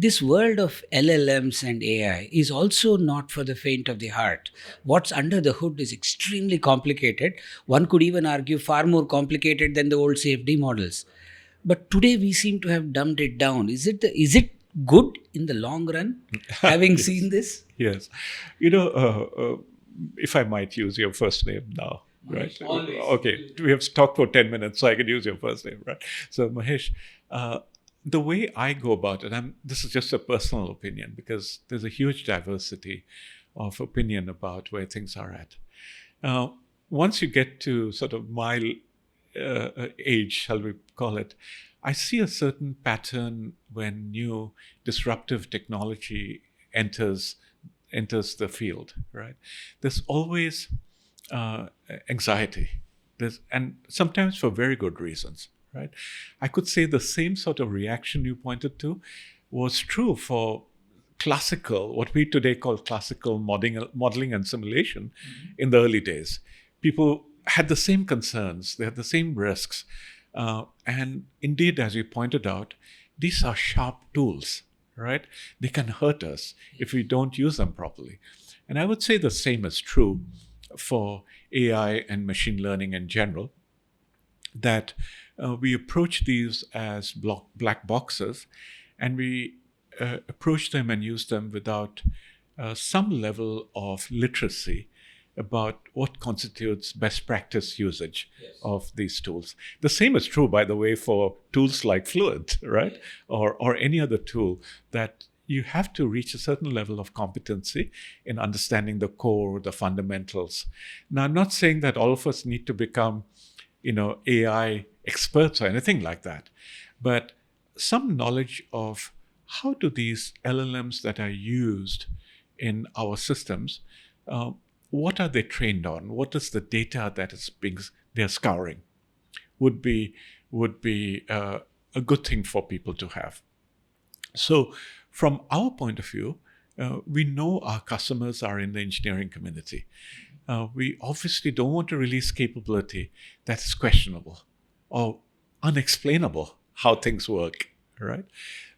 this world of LLMs and AI is also not for the faint of the heart. What's under the hood is extremely complicated. One could even argue far more complicated than the old CFD models. But today we seem to have dumbed it down. Is it good in the long run, having seen this? Yes. If I might use your first name now, right? Always. Okay. We have talked for 10 minutes, so I can use your first name, right? So, Mahesh, the way I go about it, this is just a personal opinion because there's a huge diversity of opinion about where things are at. Once you get to sort of my age, shall we call it, I see a certain pattern when new disruptive technology enters the field, right? There's always anxiety, and sometimes for very good reasons, right? I could say the same sort of reaction you pointed to was true for what we today call classical modeling and simulation in the early days. People had the same concerns, they had the same risks. And indeed, as you pointed out, these are sharp tools, right? They can hurt us if we don't use them properly. And I would say the same is true for AI and machine learning in general, that we approach these as black boxes, and we approach them and use them without some level of literacy about what constitutes best practice usage of these tools. The same is true, by the way, for tools like Fluent, right? Or any other tool, that you have to reach a certain level of competency in understanding the core, the fundamentals. Now, I'm not saying that all of us need to become, AI experts or anything like that, but some knowledge of how do these LLMs that are used in our systems, what are they trained on? What is the data that they're scouring? Would be a good thing for people to have. So, from our point of view, we know our customers are in the engineering community. We obviously don't want to release capability that is questionable or unexplainable how things work, right?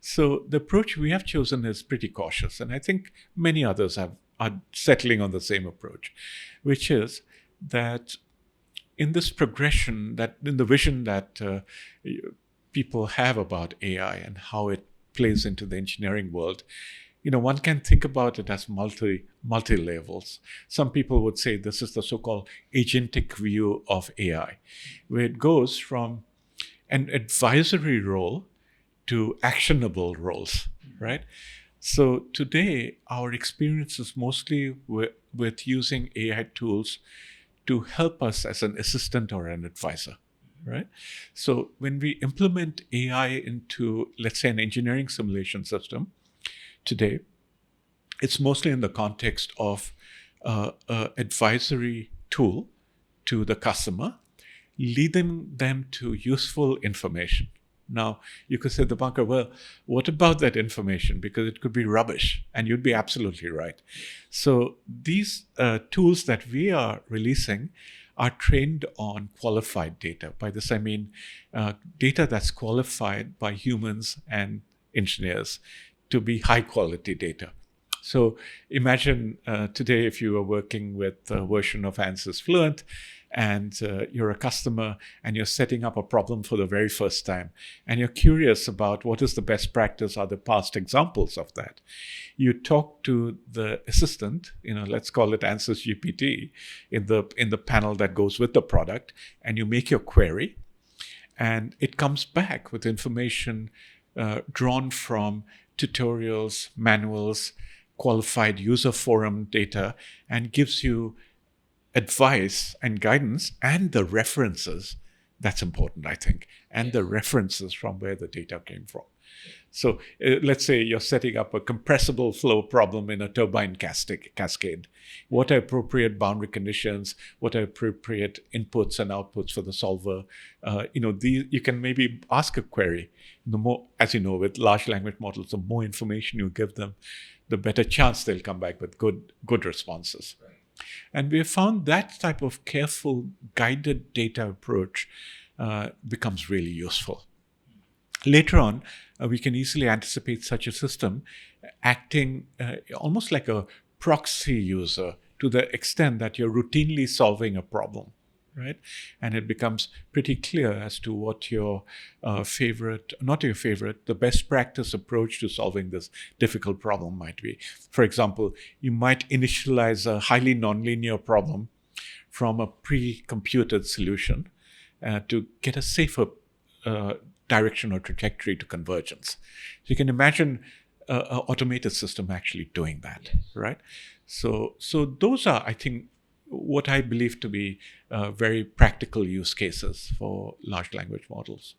So the approach we have chosen is pretty cautious, and I think many others are settling on the same approach, which is that in this progression, that in the vision that people have about AI and how it plays into the engineering world, one can think about it as multi levels. Some people would say this is the so-called agentic view of AI, where it goes from an advisory role to actionable roles, right? So today, our experience is mostly with using AI tools to help us as an assistant or an advisor, right? So when we implement AI into, let's say, an engineering simulation system today, it's mostly in the context of an advisory tool to the customer, leading them to useful information. Now, you could say, Dipankar, well, what about that information? Because it could be rubbish, and you'd be absolutely right. So these tools that we are releasing are trained on qualified data. By this, I mean data that's qualified by humans and engineers to be high quality data. So imagine today if you were working with a version of Ansys Fluent, and you're a customer and you're setting up a problem for the very first time, and you're curious about what is the best practice, are the past examples of that. You talk to the assistant, let's call it Ansys GPT, in the panel that goes with the product, and you make your query, and it comes back with information drawn from tutorials, manuals, qualified user forum data, and gives you advice and guidance and the references. That's important, I think, and the references from where the data came from. So let's say you're setting up a compressible flow problem in a turbine cascade. What are appropriate boundary conditions? What are appropriate inputs and outputs for the solver? You can maybe ask a query. The more, as you know, with large language models, the more information you give them, the better chance they'll come back with good responses. Right. And we have found that type of careful, guided data approach becomes really useful. Later on, we can easily anticipate such a system acting almost like a proxy user to the extent that you're routinely solving a problem, right? And it becomes pretty clear as to what your the best practice approach to solving this difficult problem might be. For example, you might initialize a highly nonlinear problem from a pre-computed solution to get a safer direction or trajectory to convergence. So you can imagine an automated system actually doing that, right? So those are, I think, what I believe to be very practical use cases for large language models.